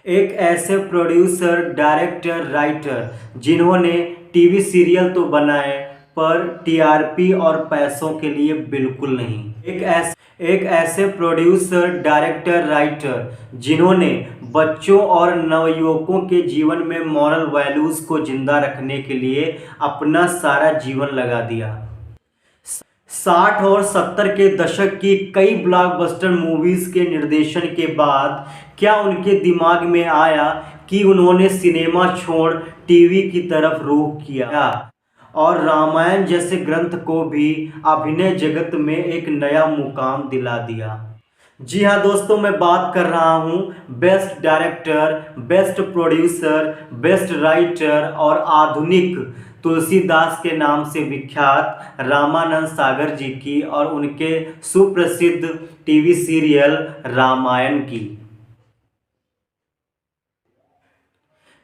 एक ऐसे producer, director, writer जिन्होंने टीवी सीरियल तो बनाए पर टीआरपी और पैसों के लिए बिल्कुल नहीं। एक ऐसे प्रोड्यूसर, डायरेक्टर, राइटर जिन्होंने बच्चों और नवयुवकों के जीवन में मॉरल वैल्यूज़ को जिंदा रखने के लिए अपना सारा जीवन लगा दिया। 60 और 70 के दशक की कई ब्लॉकबस्टर मूवीज के निर्देशन के बाद क्या उनके दिमाग में आया कि उन्होंने सिनेमा छोड़ टीवी की तरफ रुख किया और रामायण जैसे ग्रंथ को भी अभिनय जगत में एक नया मुकाम दिला दिया। जी हाँ दोस्तों, मैं बात कर रहा हूँ best director, best producer, best writer और आधुनिक तुलसीदास के नाम से विख्यात रामानंद सागर जी की और उनके सुप्रसिद्ध टीवी सीरियल रामायण की।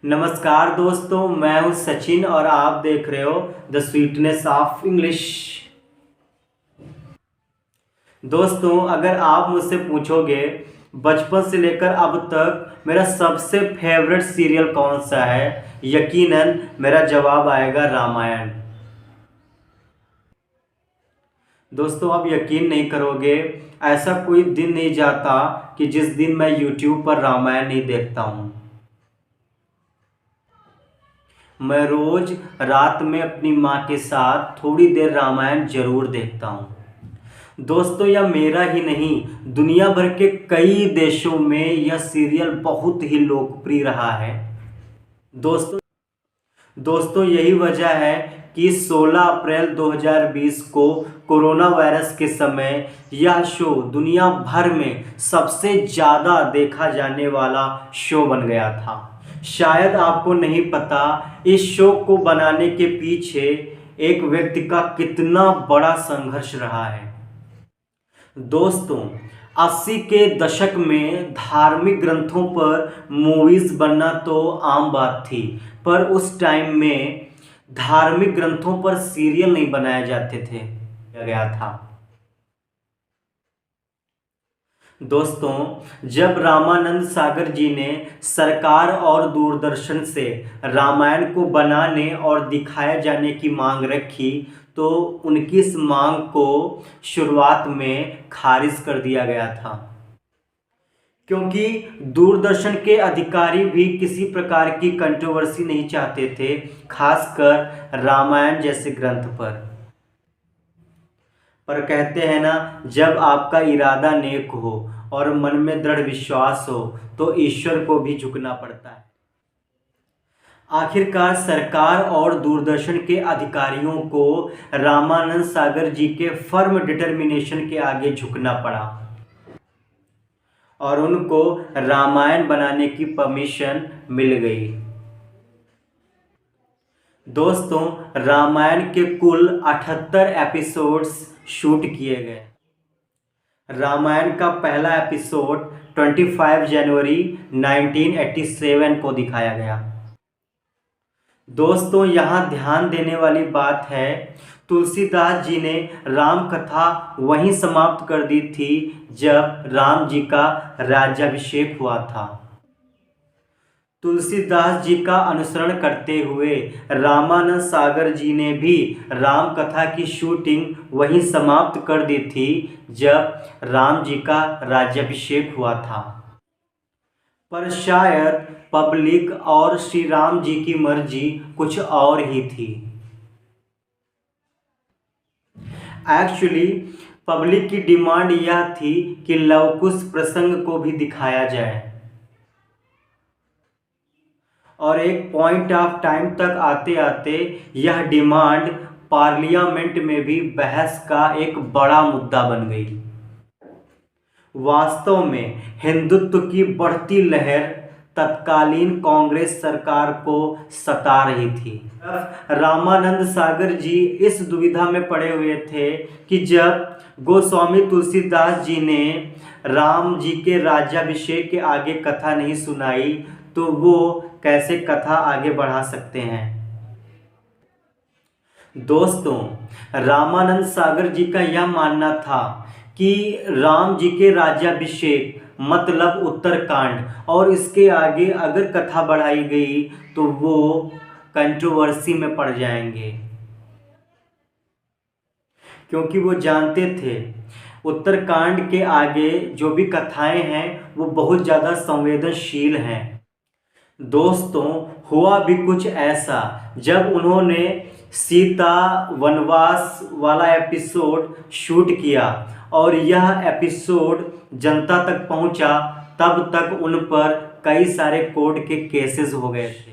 नमस्कार दोस्तों, मैं हूँ सचिन और आप देख रहे हो द स्वीटनेस ऑफ इंग्लिश। दोस्तों, अगर आप मुझसे पूछोगे बचपन से लेकर अब तक मेरा सबसे फेवरेट सीरियल कौन सा है, यकीनन मेरा जवाब आएगा रामायण। दोस्तों, आप यकीन नहीं करोगे, ऐसा कोई दिन नहीं जाता कि जिस दिन मैं YouTube पर रामायण नहीं देखता हूँ। मैं रोज रात में अपनी माँ के साथ थोड़ी देर रामायण जरूर देखता हूँ। दोस्तों, यह मेरा ही नहीं, दुनिया भर के कई देशों में यह सीरियल बहुत ही लोकप्रिय रहा है। दोस्तों यही वजह है कि 16 अप्रैल 2020 को कोरोना वायरस के समय यह शो दुनिया भर में सबसे ज़्यादा देखा जाने वाला शो बन गया था। शायद आपको नहीं पता इस शो को बनाने के पीछे एक व्यक्ति का कितना बड़ा संघर्ष रहा है। दोस्तों, 80 के दशक में धार्मिक ग्रंथों पर मूवीज बनना तो आम बात थी, पर उस टाइम में धार्मिक ग्रंथों पर सीरियल नहीं बनाए जाते थे गया था। दोस्तों, जब रामानंद सागर जी ने सरकार और दूरदर्शन से रामायण को बनाने और दिखाए जाने की मांग रखी तो उनकी इस मांग को शुरुआत में खारिज कर दिया गया था, क्योंकि दूरदर्शन के अधिकारी भी किसी प्रकार की कंट्रोवर्सी नहीं चाहते थे, खासकर रामायण जैसे ग्रंथ पर कहते हैं ना, जब आपका इरादा नेक हो और मन में दृढ़ विश्वास हो तो ईश्वर को भी झुकना पड़ता है। आखिरकार सरकार और दूरदर्शन के अधिकारियों को रामानंद सागर जी के फर्म डिटर्मिनेशन के आगे झुकना पड़ा और उनको रामायण बनाने की परमिशन मिल गई। दोस्तों, रामायण के कुल 78 एपिसोड्स शूट किए गए। रामायण का पहला एपिसोड 25 जनवरी 1987 को दिखाया गया। दोस्तों, यहाँ ध्यान देने वाली बात है, तुलसीदास जी ने राम कथा वहीं समाप्त कर दी थी जब राम जी का राज्याभिषेक हुआ था। तुलसीदास जी का अनुसरण करते हुए रामानंद सागर जी ने भी राम कथा की शूटिंग वहीं समाप्त कर दी थी जब राम जी का राज्याभिषेक हुआ था। पर शायद पब्लिक और श्री राम जी की मर्जी कुछ और ही थी। एक्चुअली पब्लिक की डिमांड यह थी कि लवकुश प्रसंग को भी दिखाया जाए और एक पॉइंट ऑफ टाइम तक आते आते यह डिमांड पार्लियामेंट में भी बहस का एक बड़ा मुद्दा बन गई। वास्तव में हिंदुत्व की बढ़ती लहर तत्कालीन कांग्रेस सरकार को सता रही थी। रामानंद सागर जी इस दुविधा में पड़े हुए थे कि जब गोस्वामी तुलसीदास जी ने राम जी के राज्याभिषेक के आगे कथा नहीं सुनाई तो वो कैसे कथा आगे बढ़ा सकते हैं। दोस्तों, रामानंद सागर जी का यह मानना था कि राम जी के राज्याभिषेक मतलब उत्तरकांड, और इसके आगे अगर कथा बढ़ाई गई तो वो कंट्रोवर्सी में पड़ जाएंगे, क्योंकि वो जानते थे उत्तरकांड के आगे जो भी कथाएं हैं वो बहुत ज़्यादा संवेदनशील हैं। दोस्तों, हुआ भी कुछ ऐसा, जब उन्होंने सीता वनवास वाला एपिसोड शूट किया और यह एपिसोड जनता तक पहुंचा, तब तक उन पर कई सारे कोर्ट के केसेस हो गए थे।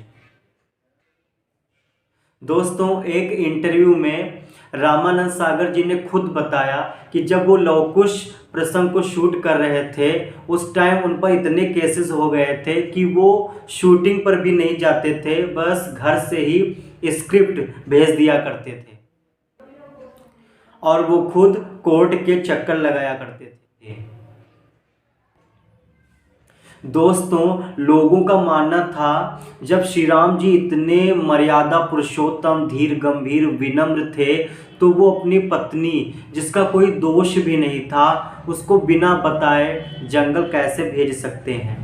दोस्तों, एक इंटरव्यू में रामानंद सागर जी ने खुद बताया कि जब वो लव कुश प्रसंग को शूट कर रहे थे उस टाइम उन पर इतने केसेस हो गए थे कि वो शूटिंग पर भी नहीं जाते थे, बस घर से ही स्क्रिप्ट भेज दिया करते थे और वो खुद कोर्ट के चक्कर लगाया करते थे। दोस्तों, लोगों का मानना था जब श्री राम जी इतने मर्यादा पुरुषोत्तम, धीर गंभीर, विनम्र थे, तो वो अपनी पत्नी, जिसका कोई दोष भी नहीं था, उसको बिना बताए जंगल कैसे भेज सकते हैं।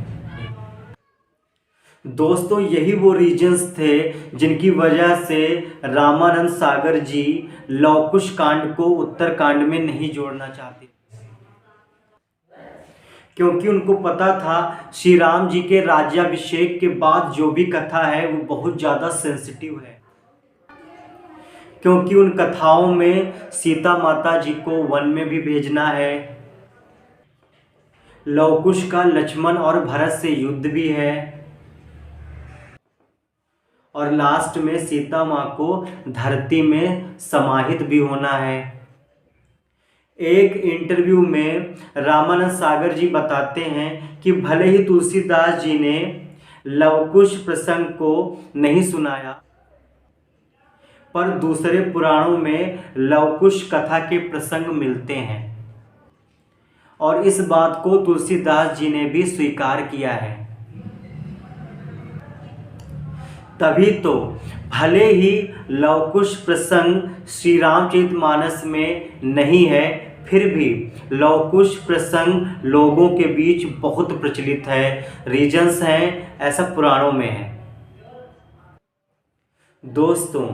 दोस्तों, यही वो रीजंस थे जिनकी वजह से रामानंद सागर जी लव कुश कांड को उत्तरकांड में नहीं जोड़ना चाहते, क्योंकि उनको पता था श्री राम जी के राज्याभिषेक के बाद जो भी कथा है वो बहुत ज़्यादा सेंसिटिव है, क्योंकि उन कथाओं में सीता माता जी को वन में भी भेजना है, लव कुश का लक्ष्मण और भरत से युद्ध भी है, और लास्ट में सीता माँ को धरती में समाहित भी होना है। एक इंटरव्यू में रामानंद सागर जी बताते हैं कि भले ही तुलसीदास जी ने लव कुश प्रसंग को नहीं सुनाया, पर दूसरे पुराणों में लव कुश कथा के प्रसंग मिलते हैं और इस बात को तुलसीदास जी ने भी स्वीकार किया है। तभी तो भले ही लव कुश प्रसंग श्री रामचरितमानस में नहीं है, फिर भी लव कुश प्रसंग लोगों के बीच बहुत प्रचलित है, रीजंस हैं, ऐसा पुराणों में है। दोस्तों,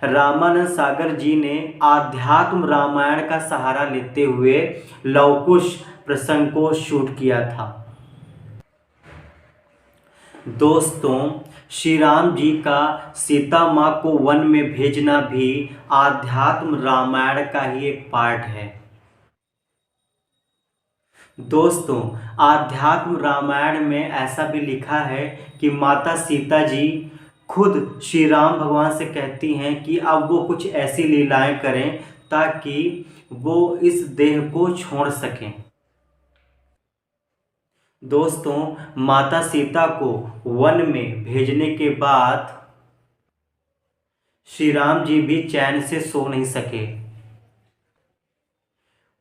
रामानंद सागर जी ने आध्यात्म रामायण का सहारा लेते हुए लव कुश प्रसंग को शूट किया था। दोस्तों, श्री राम जी का सीता माँ को वन में भेजना भी आध्यात्म रामायण का ही एक पार्ट है। दोस्तों, आध्यात्म रामायण में ऐसा भी लिखा है कि माता सीता जी खुद श्री राम भगवान से कहती हैं कि अब वो कुछ ऐसी लीलाएं करें ताकि वो इस देह को छोड़ सकें। दोस्तों, माता सीता को वन में भेजने के बाद श्री राम जी भी चैन से सो नहीं सके।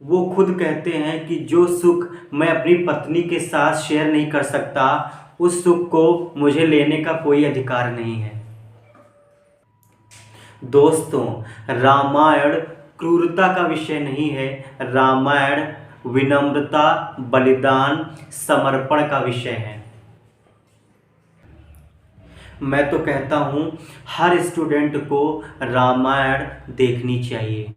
वो खुद कहते हैं कि जो सुख मैं अपनी पत्नी के साथ शेयर नहीं कर सकता, उस सुख को मुझे लेने का कोई अधिकार नहीं है। दोस्तों, रामायण क्रूरता का विषय नहीं है, रामायण विनम्रता, बलिदान, समर्पण का विषय है। मैं तो कहता हूँ हर स्टूडेंट को रामायण देखनी चाहिए।